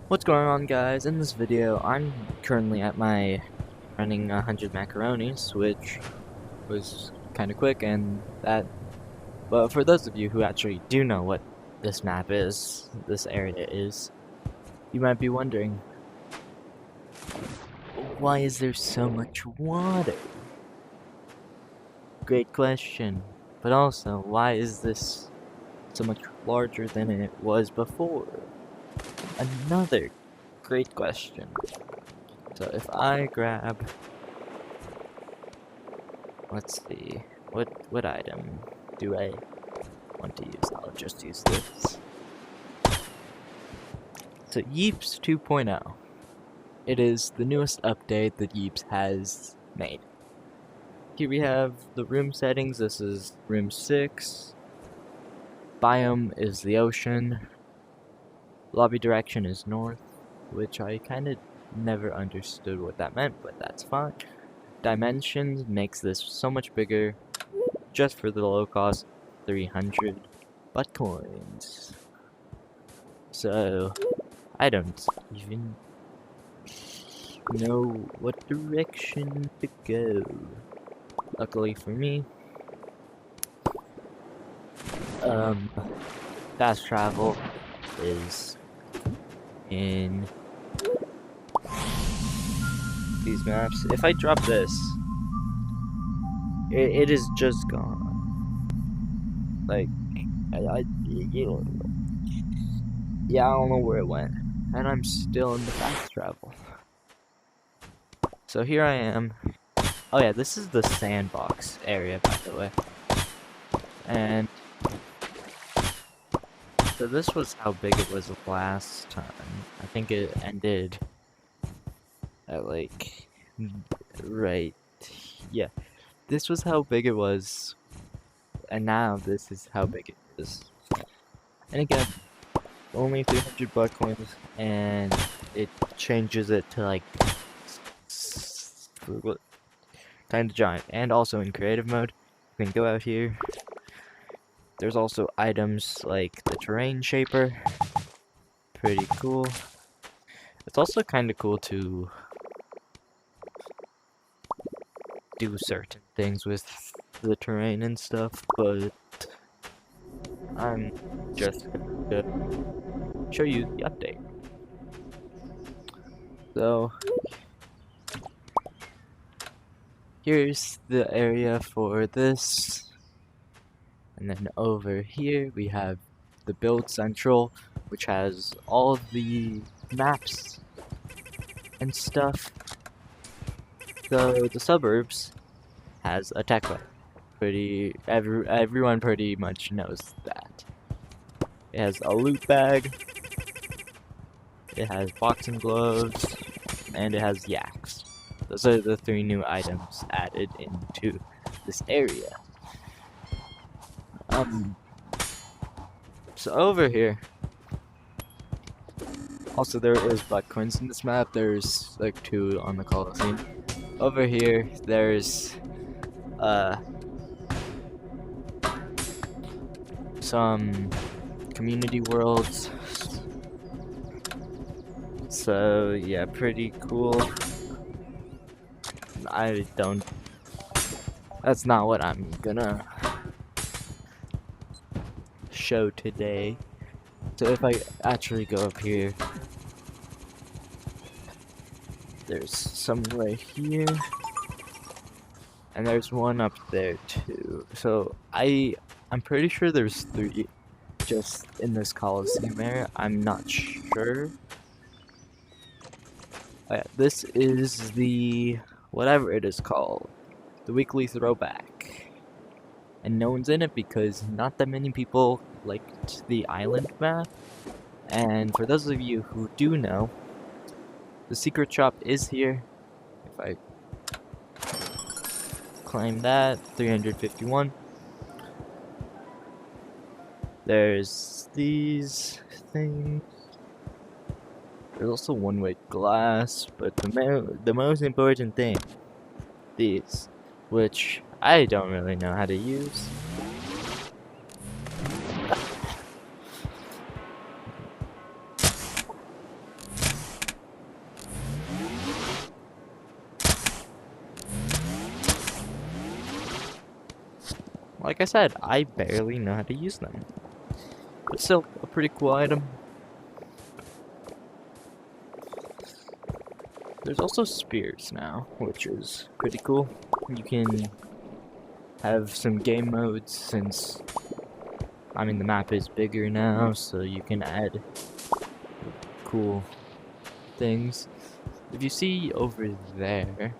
What's going on, guys? In this video, I'm currently at my running 100 macaronis, which was kind of quick, and that. But for those of you who actually do know what this map is, this area is, you might be wondering, why is there so much water? Great question. But also, why is this so much larger than it was before? Another great question. So if I grab, let's see, what item do I want to use? I'll just use this. So Yeeps 2.0. It is the newest update that Yeeps has made. Here we have the room settings. This is room 6. Biome is the ocean. Lobby direction is north, which I kind of never understood what that meant, but that's fine. Dimensions makes this so much bigger just for the low cost 300 butt coins. So I don't even know what direction to go. Luckily for me, fast travel is in these maps. If I drop this, it is just gone. Like, yeah, I don't know where it went, and I'm still in the fast travel. So here I am. Oh yeah, this is the sandbox area, by the way. And so this was how big it was last time. I think it ended at like right. Yeah, this was how big it was, and now this is how big it is. And again, only 300 butt coins, and it changes it to like kind of giant. And also in creative mode, you can go out here. There's also items like the terrain shaper. Pretty cool. It's also kind of cool to do certain things with the terrain and stuff, but I'm just gonna show you the update. So here's the area for this. And then over here we have the build central, which has all of the maps and stuff. So the suburbs has a tech lab. Everyone pretty much knows that. It has a loot bag, it has boxing gloves, and it has yaks. Those are the 3 new items added into this area. So over here, also there is butt coins in this map. There's like 2 on the Coliseum. Over here, there's some community worlds. So yeah, pretty cool. That's not what I'm gonna show today. So if I actually go up here, there's some right here, and there's one up there too. So I'm pretty sure there's 3 just in this Coliseum area. I'm not sure. Oh yeah, this is the whatever it is called, the weekly throwback, and no one's in it because not that many people liked the island map. And for those of you who do know, the secret shop is here. If I claim that, 351. There's these things. There's also one-way glass, but the most important thing, these, which I don't really know how to use. like I said, I barely know how to use them. But still, a pretty cool item. There's also spears now, which is pretty cool. You can have some game modes since, I mean, the map is bigger now, so you can add cool things. If you see over there,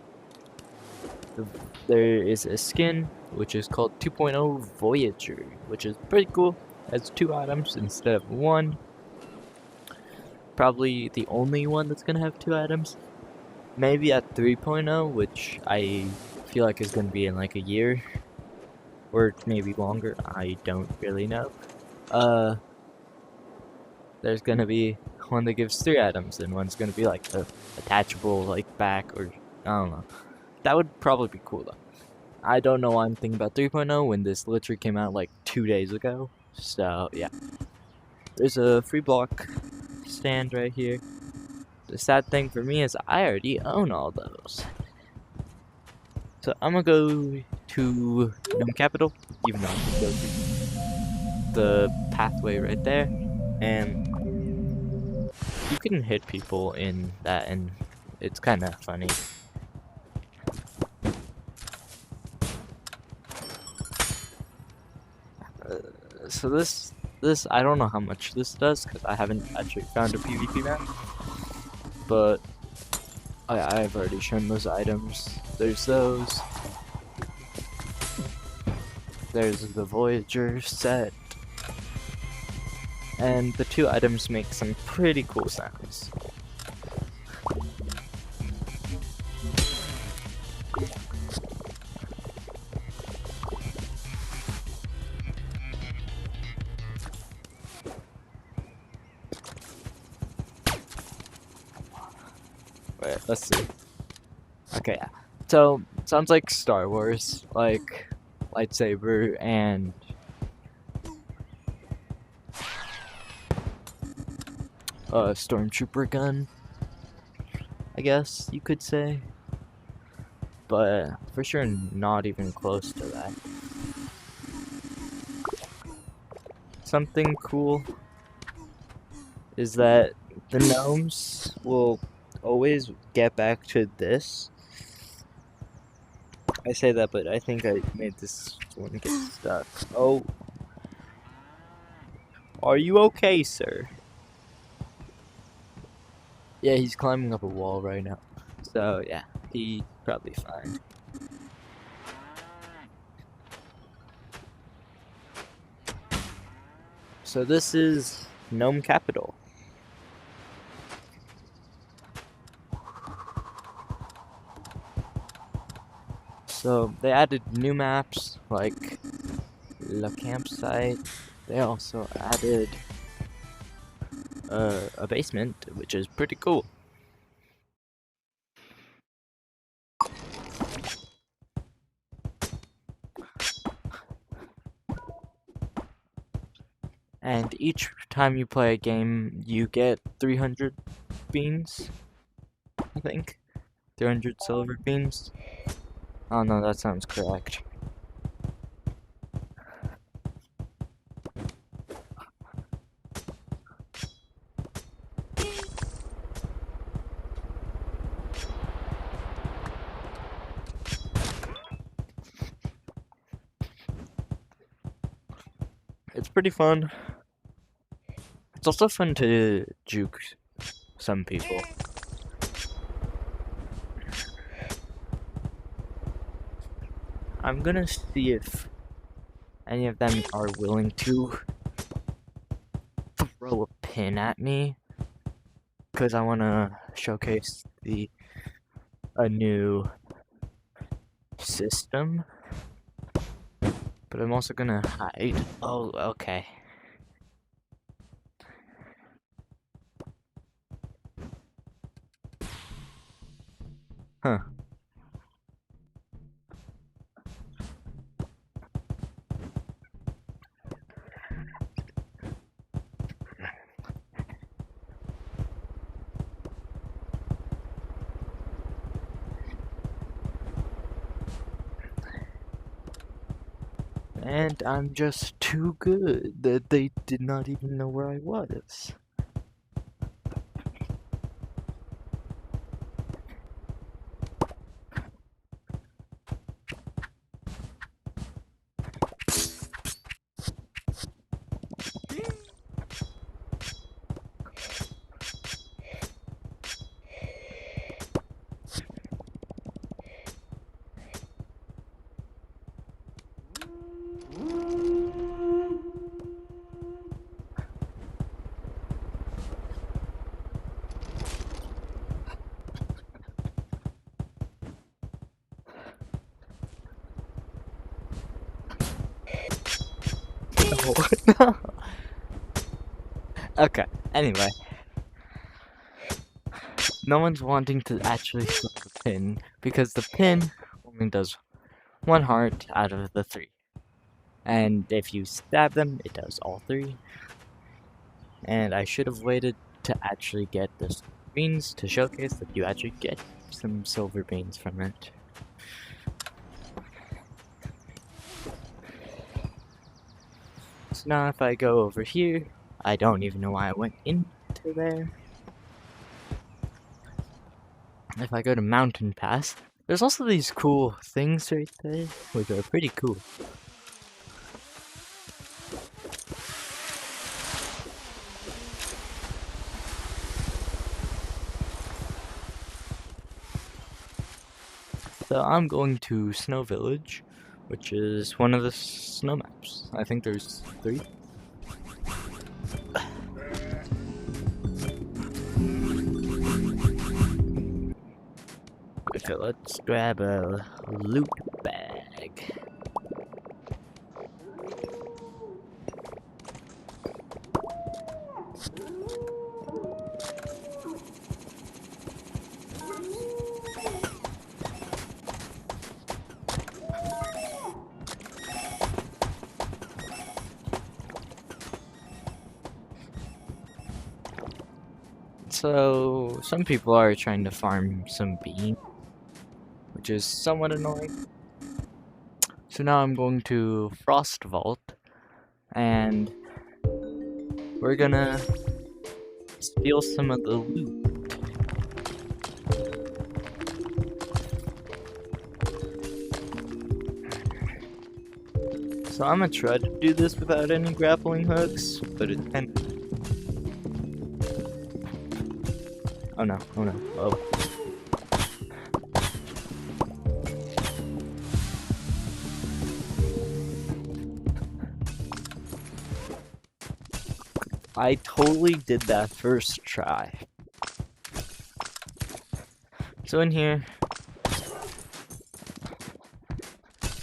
there is a skin, which is called 2.0 Voyager, which is pretty cool. Has 2 items instead of 1. Probably the only one that's gonna have 2 items. Maybe at 3.0, which I feel like is gonna be in like a year. Or maybe longer, I don't really know. There's gonna be one that gives 3 items, and one's gonna be like a attachable like back, or I don't know. That would probably be cool though. I don't know why I'm thinking about 3.0 when this literally came out like 2 days ago. So yeah. There's a free block stand right here. The sad thing for me is I already own all those. So I'm gonna go to Gnome Capital, even though I can go through the pathway right there. And you can hit people in that, and it's kind of funny. So this I don't know how much this does because I haven't actually found a PvP map, but I've already shown those items. There's those. There's the Voyager set. And the 2 items make some pretty cool sounds. Wait, let's see. Okay, yeah. So, sounds like Star Wars, like lightsaber and stormtrooper gun, I guess you could say. But for sure not even close to that. Something cool is that the gnomes will always get back to this. I say that, but I think I made this one get stuck. Oh. Are you okay, sir? Yeah, he's climbing up a wall right now. So, yeah, he's probably fine. So this is Gnome Capital. So they added new maps like the campsite. They also added a basement, which is pretty cool. And each time you play a game, you get 300 beans, I think. 300 silver beans. Oh no, that sounds correct. It's pretty fun. It's also fun to juke some people. I'm gonna see if any of them are willing to throw a pin at me, because I want to showcase a new system. But I'm also gonna hide. Oh, okay. Huh. And I'm just too good that they did not even know where I was. No. Okay, anyway. No one's wanting to actually solve the pin, because the pin only does one heart out of the 3. And if you stab them, it does all 3. And I should have waited to actually get the beans to showcase that you actually get some silver beans from it. So now if I go over here, I don't even know why I went into there. If I go to Mountain Pass, there's also these cool things right there, which are pretty cool. So I'm going to Snow Village, which is one of the snow maps. I think there's 3. Okay, let's grab a loot bag. So, some people are trying to farm some beans, which is somewhat annoying. So now I'm going to Frost Vault, and we're gonna steal some of the loot. So I'm gonna try to do this without any grappling hooks, but it can. Oh no, oh no, oh. I totally did that first try. So in here,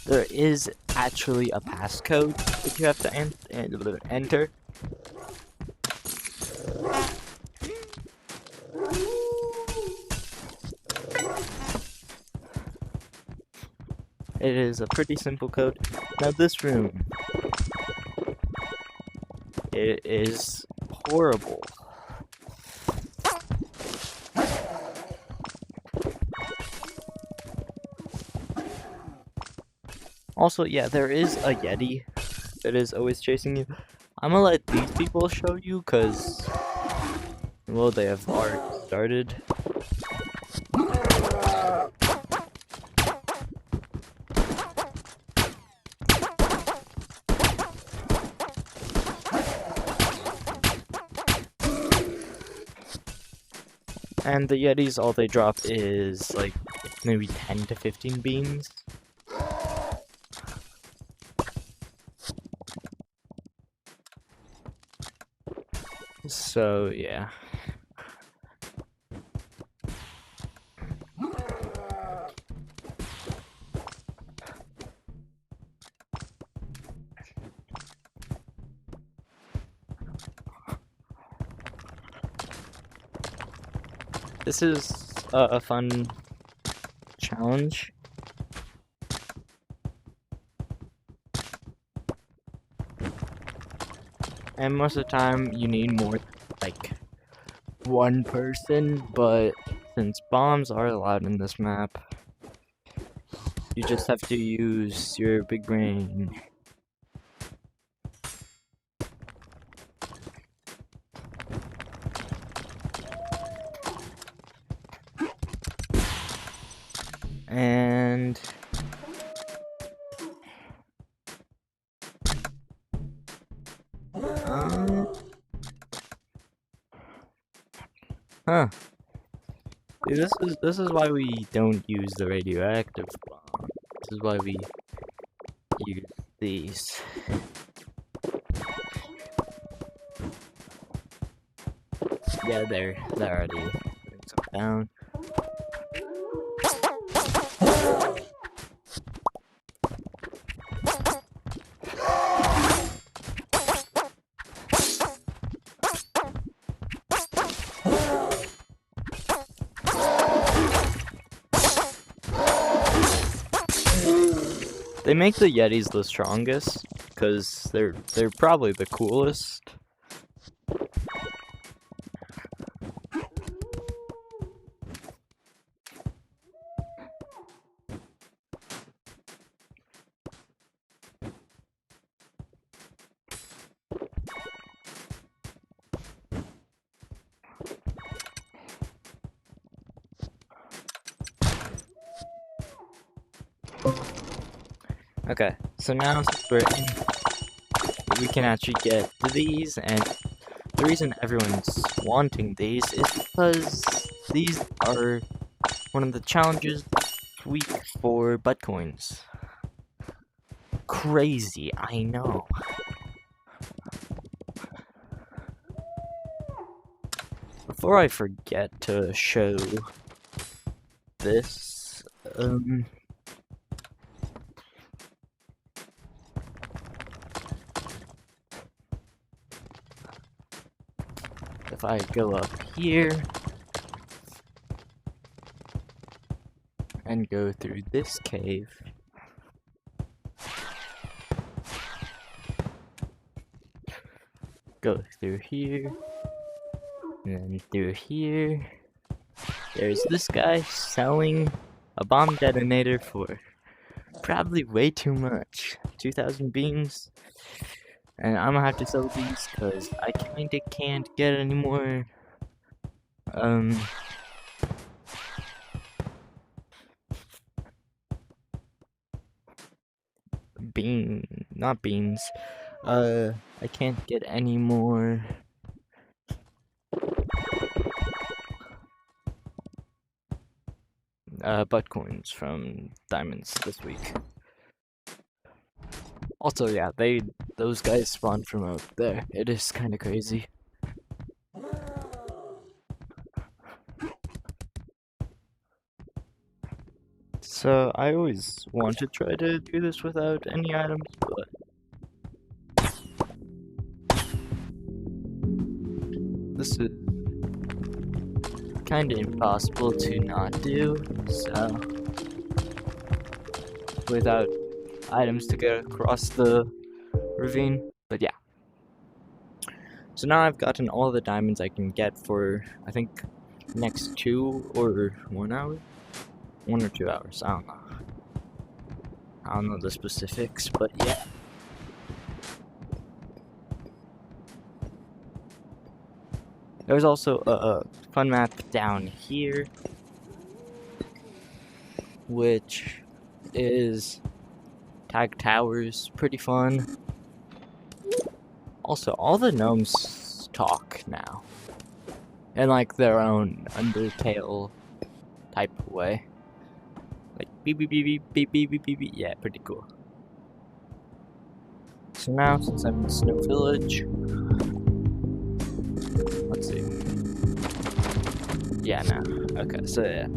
there is actually a passcode that you have to enter. It is a pretty simple code. Now this room, it is horrible. Also, yeah, there is a Yeti that is always chasing you. I'm gonna let these people show you, cause, well, they have already started. And the Yetis, all they drop is like maybe 10 to 15 beans. So, yeah. This is a fun challenge. And most of the time you need more like one person, but since bombs are allowed in this map, you just have to use your big brain. And huh. See, this is why we don't use the radioactive bomb. This is why we use these. Yeah, they're already putting some down. They make the Yetis the strongest, because they're probably the coolest. Okay, so now since we're in, we can actually get these, and the reason everyone's wanting these is because these are one of the challenges this week for butt coins. Crazy, I know. Before I forget to show this, if I go up here and go through this cave, go through here, and then through here, there's this guy selling a bomb detonator for probably way too much, 2,000 beans. And I'm gonna have to sell these because I kinda can't get any more not beans. I can't get any more butt coins from diamonds this week. Also, yeah, those guys spawn from up there. It is kind of crazy. So I always want to try to do this without any items, but this is kind of impossible to not do. So without items to get across the ravine, but yeah. So now I've gotten all the diamonds I can get for, I think, next 2 or 1 hour? 1 or 2 hours, I don't know. I don't know the specifics, but yeah. There's also a fun map down here, which is Tag Towers, pretty fun. Also, all the gnomes talk now, in like their own Undertale type way. Like beep beep beep beep beep beep beep beep. Yeah, pretty cool. So now, since I'm in Snow Village, let's see. Yeah, no. Okay, so yeah.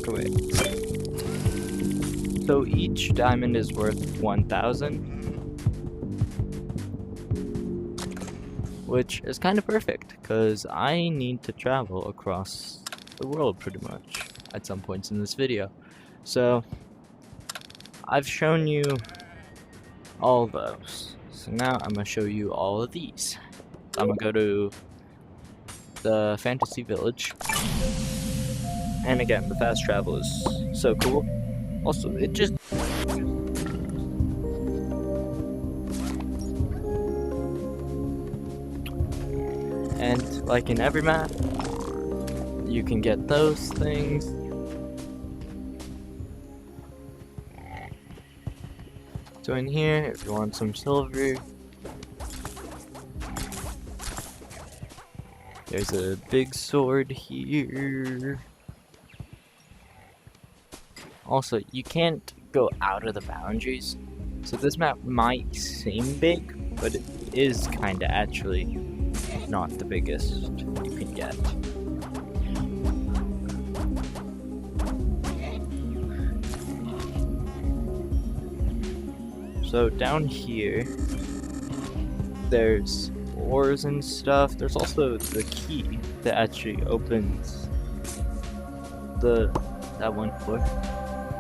Wait. So each diamond is worth 1,000. Which is kind of perfect, because I need to travel across the world pretty much at some points in this video. So I've shown you all those. So now I'm going to show you all of these. I'm going to go to the Fantasy Village. And again, the fast travel is so cool. Also, it just... And like in every map, you can get those things. So in here, if you want some silver, there's a big sword here. Also, you can't go out of the boundaries, so this map might seem big, but it is kinda actually not the biggest you can get. So down here, there's ores and stuff. There's also the key that actually opens that one floor.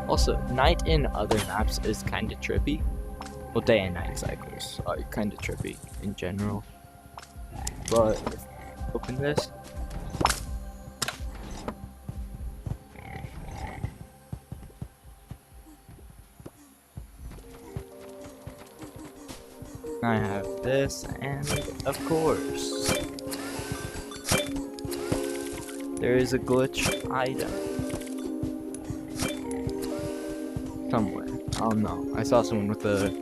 Also, night in other maps is kind of trippy. Well, day and night cycles are kind of trippy in general. But if I open this, I have this, and of course, there is a glitch item somewhere. Oh no, I saw someone with a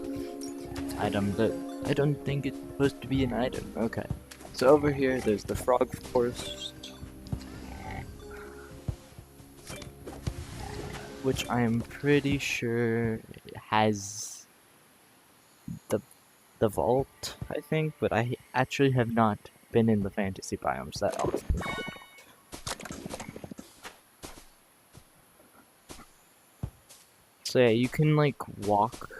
item that I don't think it's supposed to be an item. Okay, so over here there's the frog forest, which I am pretty sure has the vault, I think, but I actually have not been in the fantasy biomes that often. So yeah, you can like walk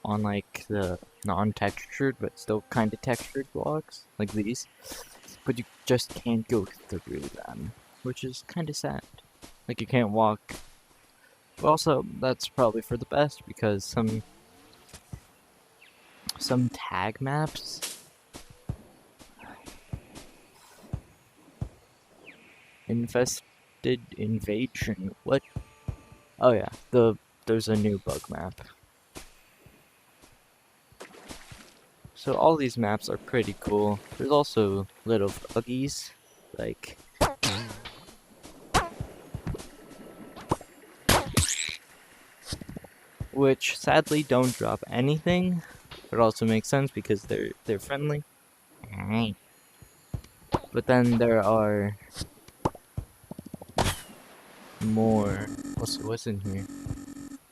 on like the non-textured but still kind of textured blocks, like these, but you just can't go through them, which is kind of sad. Like you can't walk. But also, that's probably for the best because some tag maps infested invasion. What? Oh yeah, there's a new bug map. So all these maps are pretty cool. There's also little buggies, like which sadly don't drop anything, but also makes sense because they're friendly. Alright. But then there are more. What's in here?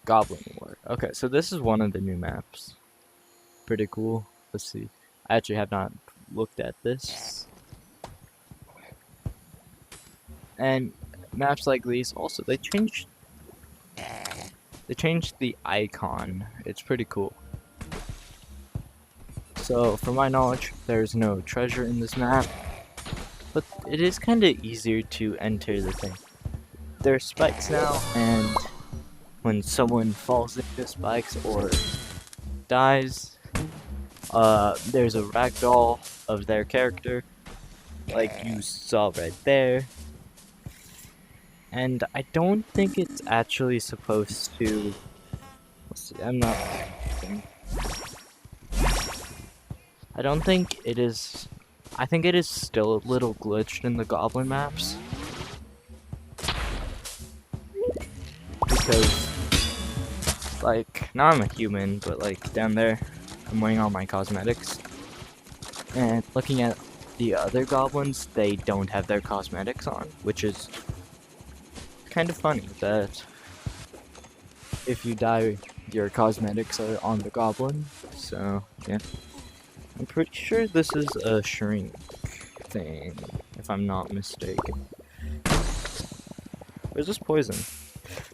Goblin War. Okay, so this is one of the new maps. Pretty cool. Let's see. I actually have not looked at this. And maps like these also they changed the icon. It's pretty cool. So from my knowledge, there's no treasure in this map, but it is kind of easier to enter the thing. There's spikes now, and when someone falls into spikes or dies, there's a ragdoll of their character, like you saw right there. And I don't think it's actually supposed to. Let's see, I'm not. I don't think it is. I think it is still a little glitched in the goblin maps. Because, like, now I'm a human, but like down there, I'm wearing all my cosmetics. And looking at the other goblins, they don't have their cosmetics on, which is kind of funny that if you die, your cosmetics are on the goblin. So, yeah. I'm pretty sure this is a shrink thing, if I'm not mistaken. Where's this poison?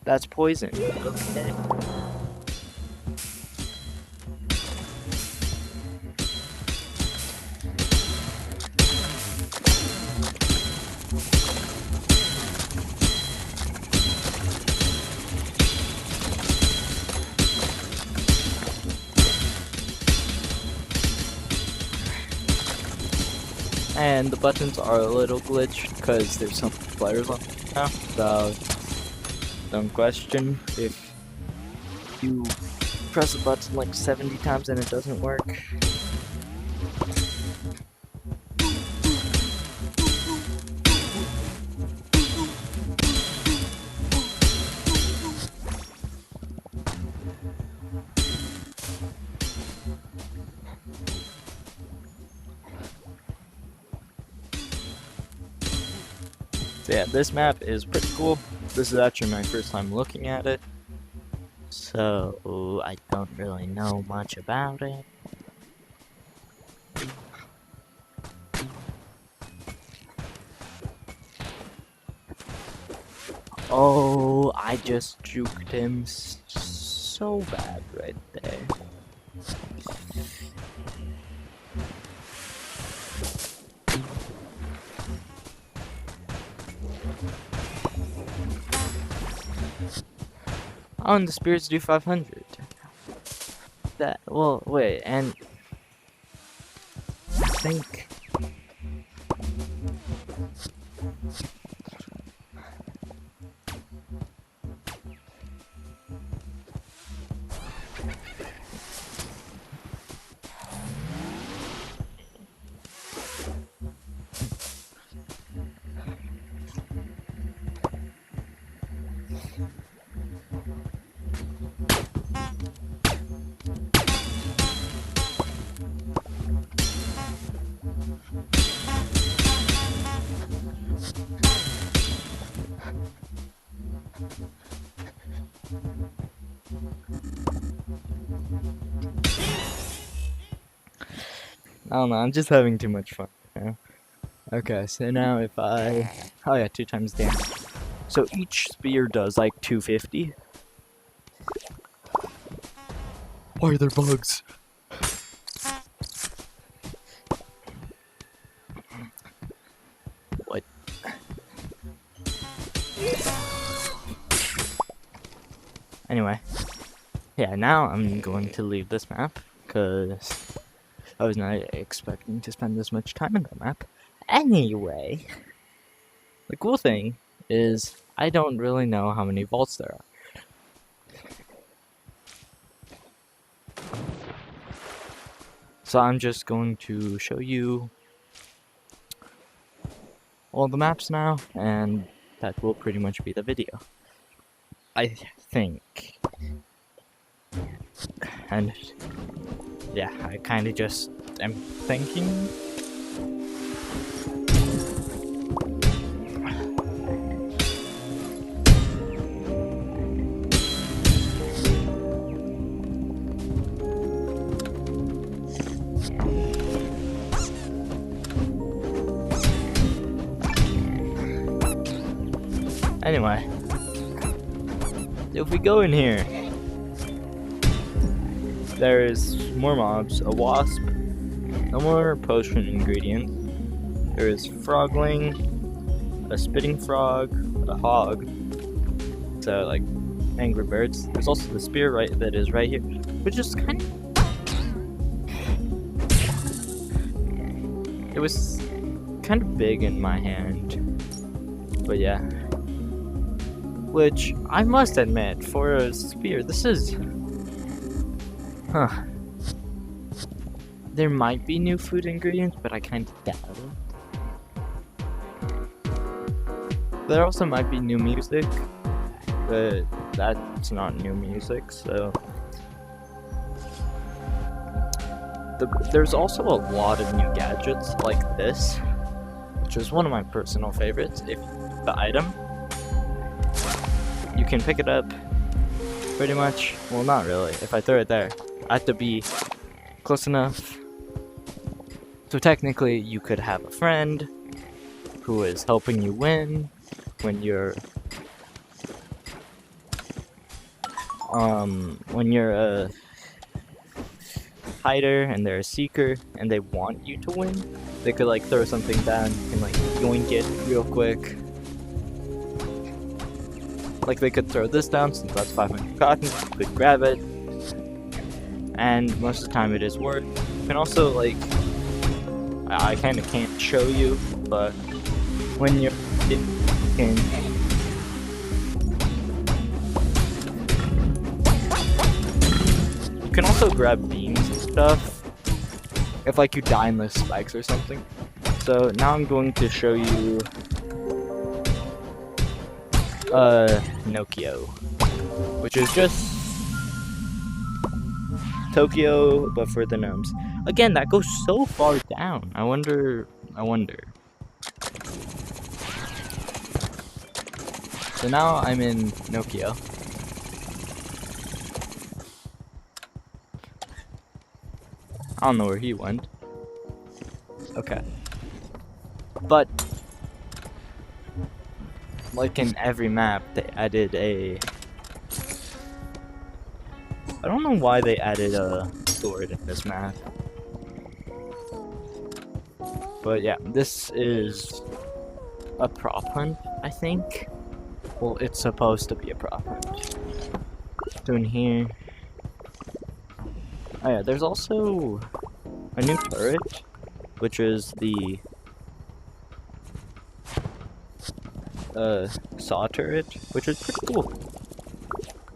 That's poison. Okay. And the buttons are a little glitched because there's some players on now. So don't question if you press a button like 70 times and it doesn't work. So yeah, this map is pretty cool. This is actually my first time looking at it, so I don't really know much about it. Oh, I just juked him so bad right there. Oh, and the spirits do 500. That, well, wait, and I think... I don't know, I'm just having too much fun, you know? Okay, so now if I... Oh yeah, 2 times damage. So each spear does like 250. Why are there bugs? What? Anyway. Yeah, now I'm going to leave this map, because I was not expecting to spend this much time in the map. Anyway, the cool thing is I don't really know how many vaults there are. So I'm just going to show you all the maps now, and that will pretty much be the video. I think. And yeah, I kind of just am thinking. Anyway, if we go in here, there is more mobs, a wasp, no more potion ingredients, there is frogling, a spitting frog, a hog, so like Angry Birds. There's also the spear that is right here, which is kind of... It was kind of big in my hand, but yeah. Which, I must admit, for a spear, this is... Huh. There might be new food ingredients, but I kind of doubt it. There also might be new music, but that's not new music, so... There's also a lot of new gadgets like this, which is one of my personal favorites. If the item, you can pick it up pretty much, well, not really. If I throw it there, I have to be close enough. So technically you could have a friend who is helping you win when you're a hider and they're a seeker and they want you to win. They could like throw something down, you can like yoink it real quick. Like they could throw this down since that's 500 cotton, you could grab it, and most of the time it is worth. You can also like, I kind of can't show you, but when you're in, you can also grab beams and stuff if like you die in the spikes or something. So now I'm going to show you Nokia, which is just Tokyo but for the gnomes. Again, that goes so far down. I wonder. so now I'm in Nokia. I don't know where he went. Okay. But, like in every map, they added a... I don't know why they added a sword in this map. But yeah, this is a prop hunt, I think. Well, it's supposed to be a prop hunt. So in here... Oh yeah, there's also a new turret, which is the saw turret, which is pretty cool.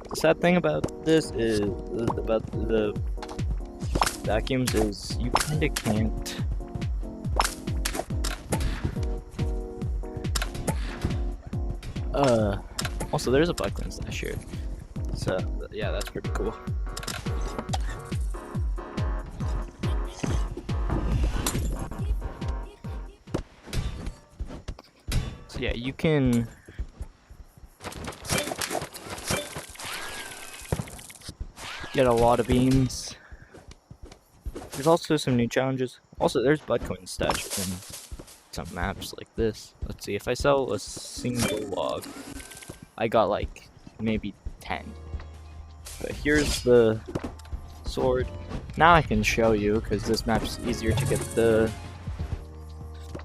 The sad thing about this is, about the vacuums, is you kinda can't... Also there's a buckling stash here. So, yeah, that's pretty cool. So yeah, you can... get a lot of beams. There's also some new challenges. Also, there's buckling stash in some maps like this. Let's see, if I sell a single log, I got like maybe 10. But here's the sword. Now I can show you, because this map's easier to get the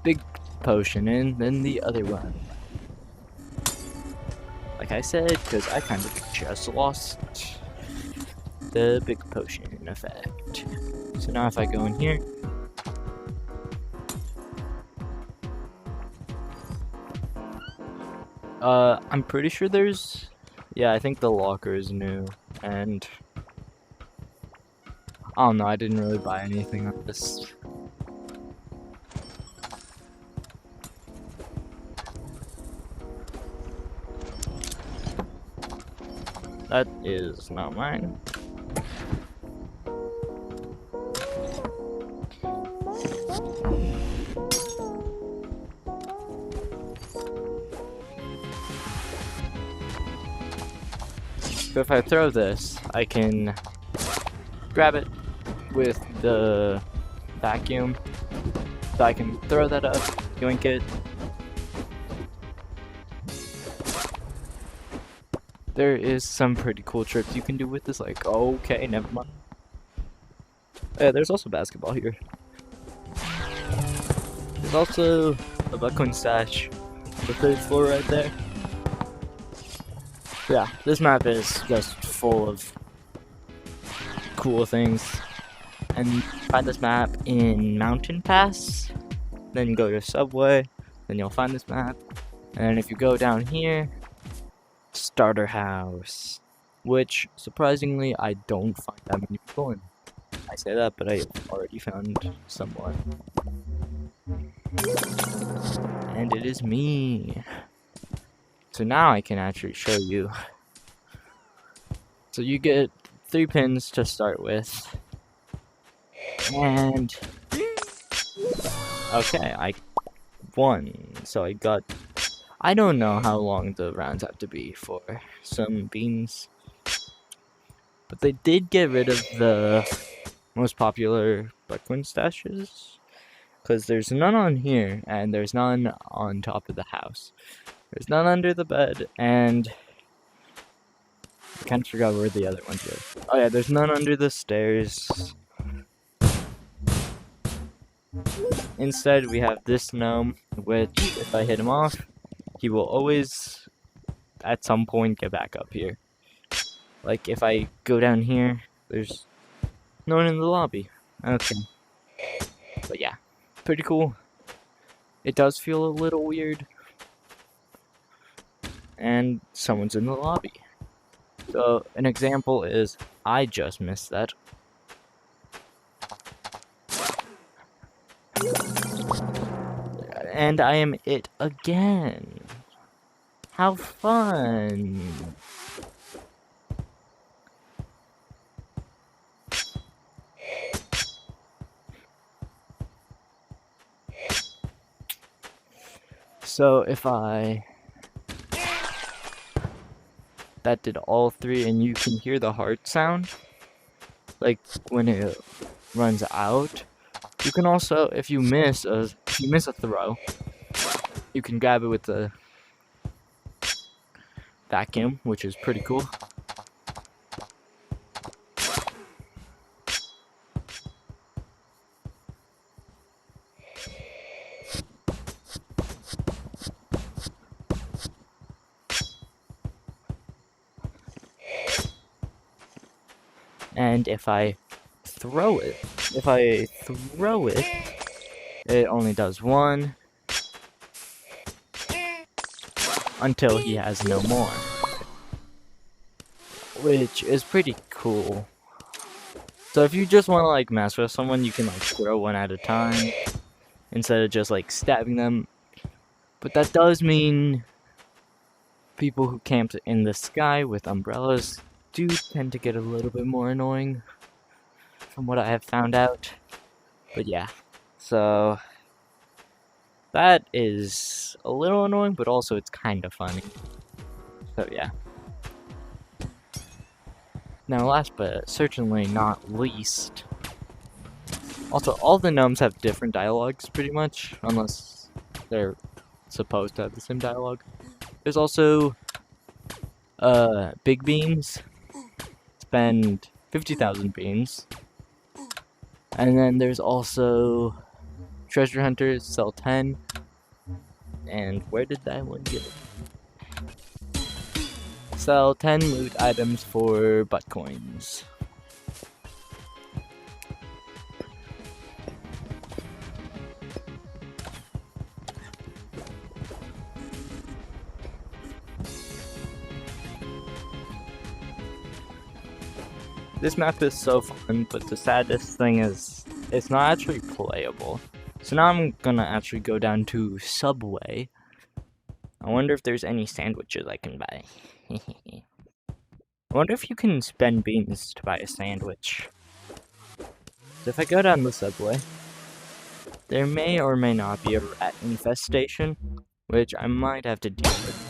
big potion in than the other one. Like I said, because I kind of just lost the big potion in effect. So now if I go in here, I'm pretty sure there's... Yeah, I think the locker is new, and... I don't know, I didn't really buy anything on this. That is not mine. So if I throw this, I can grab it with the vacuum. So I can throw that up, yoink it. There is some pretty cool tricks you can do with this, like, okay, never mind. Yeah, there's also basketball here. There's also a buckling stash on the 3rd floor right there. Yeah, this map is just full of cool things. And you find this map in Mountain Pass, then you go to Subway, then you'll find this map. And if you go down here, Starter House, which surprisingly I don't find that many people in. I say that, but I already found someone. And it is me. So now I can actually show you. So you get 3 pins to start with. And okay, I won. So I got... I don't know how long the rounds have to be for some beans. But they did get rid of the most popular buckling stashes. Because there's none on here, and there's none on top of the house. There's none under the bed, and... I kind of forgot where the other ones were. Oh yeah, there's none under the stairs. Instead, we have this gnome, which, if I hit him off, he will always, at some point, get back up here. Like, if I go down here, there's no one in the lobby. Okay. But yeah, pretty cool. It does feel a little weird. And someone's in the lobby. So, an example is, I just missed that. And I am it again. How fun! So if I that did all three, and you can hear the heart sound, like when it runs out. You can also, if you miss a throw, you can grab it with the vacuum, which is pretty cool. And if I throw it, it only does one until he has no more, which is pretty cool. So if you just want to like mess with someone, you can like throw one at a time instead of just like stabbing them. But that does mean people who camp in the sky with umbrellas do tend to get a little bit more annoying, from what I have found out. But yeah, so that is a little annoying, but also it's kind of funny. So yeah. Now last but certainly not least, also all the gnomes have different dialogues pretty much, unless they're supposed to have the same dialogue. There's also big beans, spend 50,000 beans. And then there's also treasure hunters, sell 10. And where did that one get? Sell 10 loot items for butt coins. This map is so fun, but the saddest thing is it's not actually playable. So now I'm gonna actually go down to Subway. I wonder if there's any sandwiches I can buy. I wonder if you can spend beans to buy a sandwich. So if I go down the Subway, there may or may not be a rat infestation, which I might have to deal with.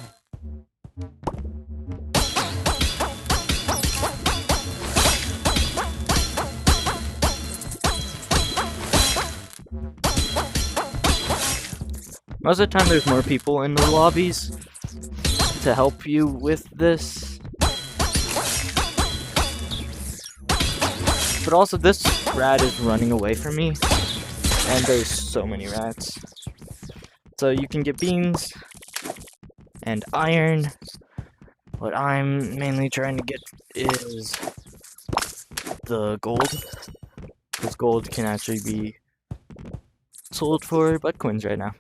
Most of the time there's more people in the lobbies to help you with this. But also this rat is running away from me, and there's so many rats. So you can get beans and iron. What I'm mainly trying to get is the gold, because gold can actually be sold for butt coins right now.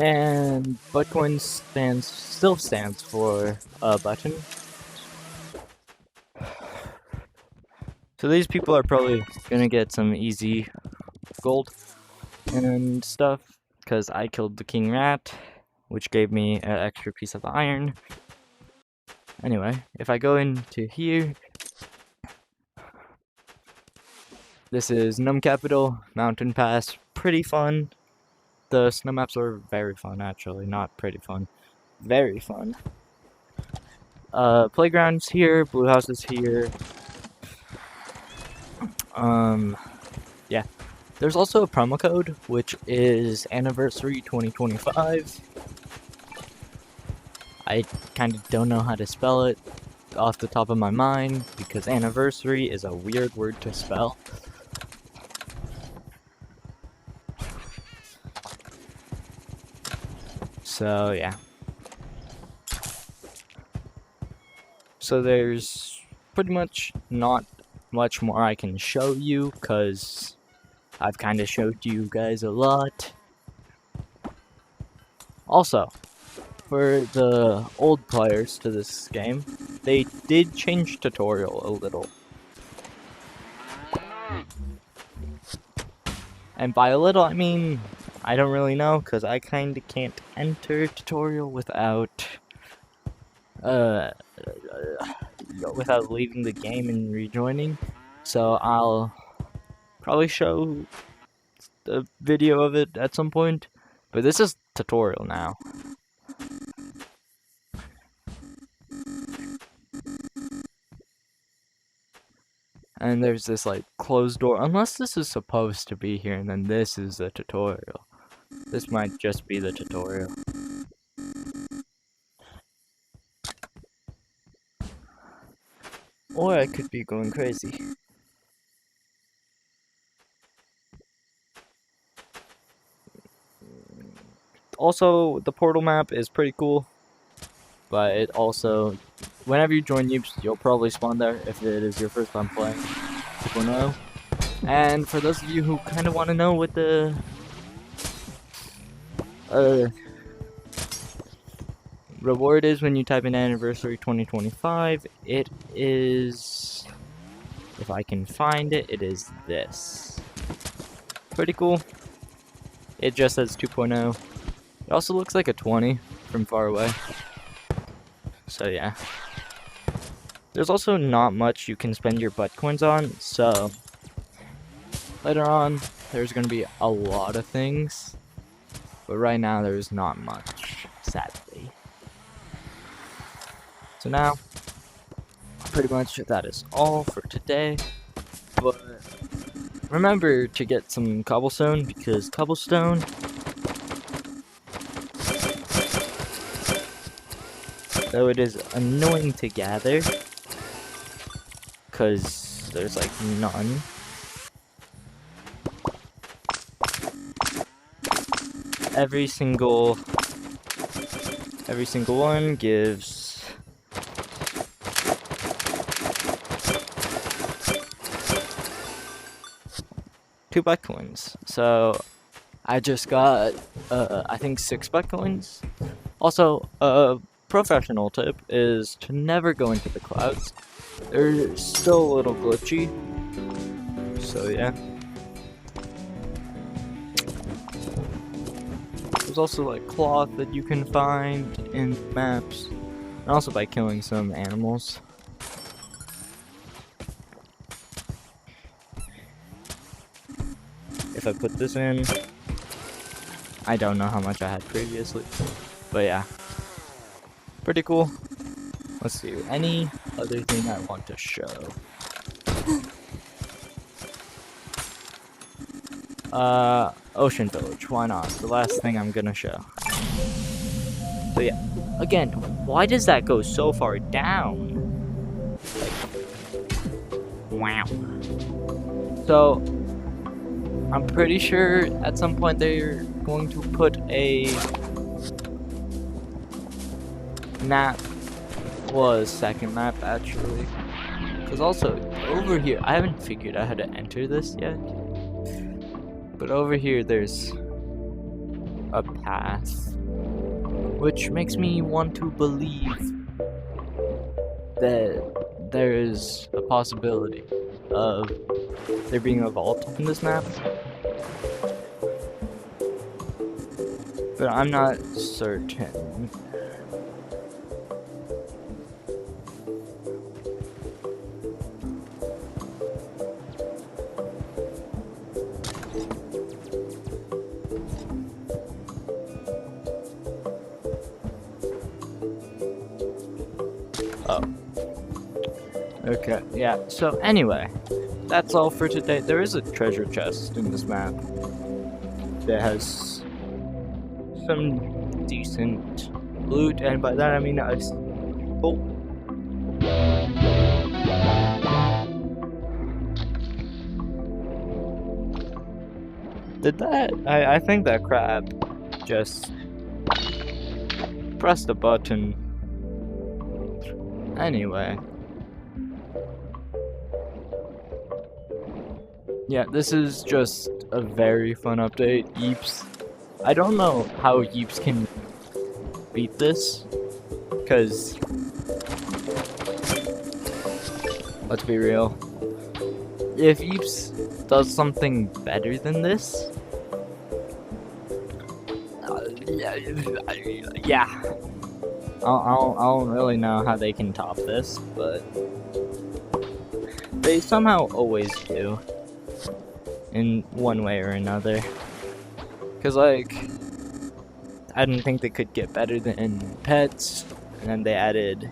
And butt coins still stands for a button. So these people are probably gonna get some easy gold and stuff, because I killed the king rat, which gave me an extra piece of iron. Anyway, if I go into here, this is Gnome Capital, Mountain Pass, pretty fun. The snow maps are very fun, actually, not pretty fun. Very fun. Playground's here, Blue House is here. Yeah. There's also a promo code, which is Anniversary 2025. I kind of don't know how to spell it off the top of my mind, because anniversary is a weird word to spell. So, yeah. So there's pretty much not much more I can show you, because I've kind of showed you guys a lot. Also, for the old players to this game, they did change tutorial a little. And by a little, I mean, I don't really know, because I kind of can't enter tutorial without leaving the game and rejoining. So I'll probably show the video of it at some point, but this is tutorial now. And there's this like closed door, unless this is supposed to be here, and then this is the tutorial. This might just be the tutorial. Or I could be going crazy. Also, the portal map is pretty cool, but it also, whenever you join Yeeps, you'll probably spawn there if it is your first time playing 2.0. And for those of you who kind of want to know what the reward is when you type in anniversary 2025, it is, if I can find it, it is this. Pretty cool. It just says 2.0. It also looks like a 20 from far away. So yeah. There's also not much you can spend your butt coins on, so later on there's gonna be a lot of things. But right now there's not much, sadly. So now, pretty much that is all for today. But remember to get some cobblestone, because cobblestone, though it is annoying to gather, because there's like none, every single one gives 2 Bitcoins. So I just got I think 6 Bitcoins. Also, a professional tip is to never go into the clouds. They're still a little glitchy. So yeah. There's also like cloth that you can find in maps, and also by killing some animals. If I put this in, I don't know how much I had previously, but yeah, pretty cool. Let's see, any other thing I want to show? Ocean Village, why not? The last thing I'm gonna show. So yeah, again, why does that go so far down? Wow. So, I'm pretty sure at some point they're going to put a map, well, a second map actually. Because also, over here, I haven't figured out how to enter this yet. But over here there's a path, which makes me want to believe that there is a possibility of there being a vault in this map. But I'm not certain. Oh. Okay, yeah, so anyway, that's all for today. There is a treasure chest in this map that has some decent loot, and by that I mean oh. Did that? I think that crab just pressed a button. Anyway. Yeah, this is just a very fun update. Yeeps. I don't know how Yeeps can beat this, because let's be real. If Yeeps does something better than this, yeah, I don't really know how they can top this, but they somehow always do, in one way or another. Cause like, I didn't think they could get better than pets, and then they added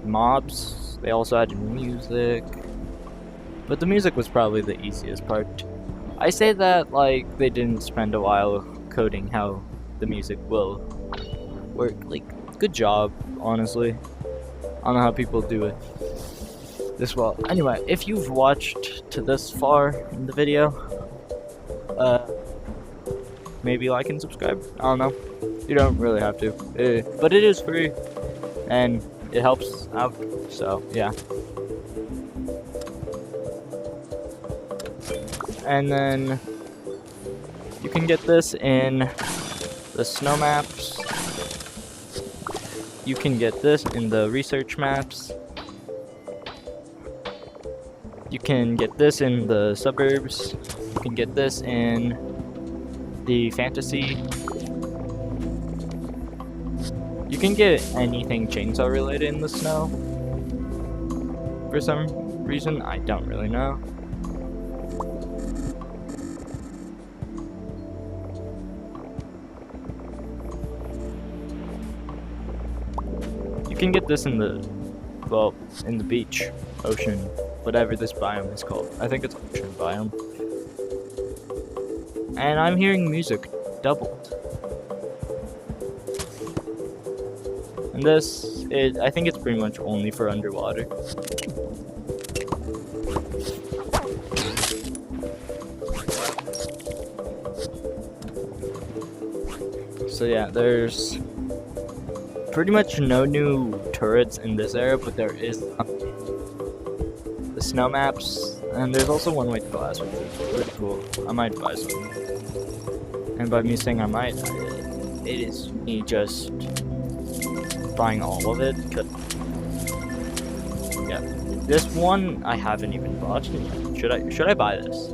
mobs. They also added music. But the music was probably the easiest part. I say that like they didn't spend a while coding how the music will work. Like, good job, honestly. I don't know how people do it this well. Anyway, if you've watched to this far in the video, maybe like and subscribe. I don't know. You don't really have to. But it is free, and it helps out, so yeah. And then you can get this in the snow maps. You can get this in the research maps. You can get this in the suburbs. You can get this in the fantasy. You can get anything chainsaw related in the snow. For some reason, I don't really know. You can get this in the, well, in the beach, ocean, whatever this biome is called. I think it's ocean biome. And I'm hearing music doubled. And this, I think it's pretty much only for underwater. So yeah, there's pretty much no new turrets in this area, but there is the snow maps, and there's also one white glass, which is pretty cool. I might buy some. And by me saying I might, it is me just buying all of it. Cause yeah, this one I haven't even bought. Should I buy this?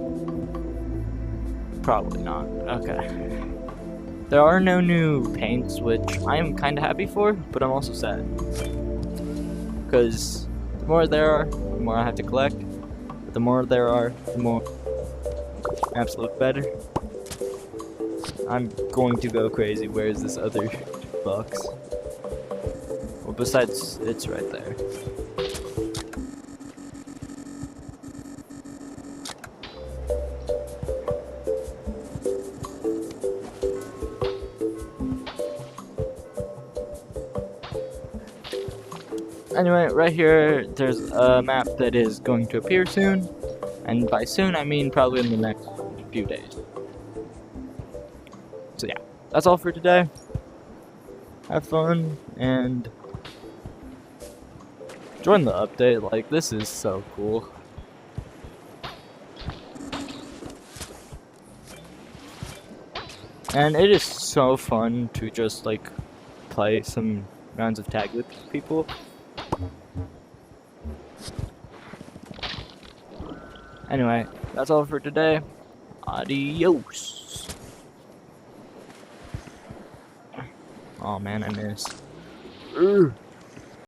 Probably not. Okay. There are no new paints, which I am kind of happy for, but I'm also sad. Because the more there are, the more I have to collect. But the more there are, the more maps look better. I'm going to go crazy. Where is this other box? Well, besides, it's right there. Anyway, right here, there's a map that is going to appear soon, and by soon I mean probably in the next few days. So yeah, that's all for today. Have fun, and join the update. Like, this is so cool. And it is so fun to just, like, play some rounds of tag with people. Anyway, that's all for today. Adios. Oh man, I missed.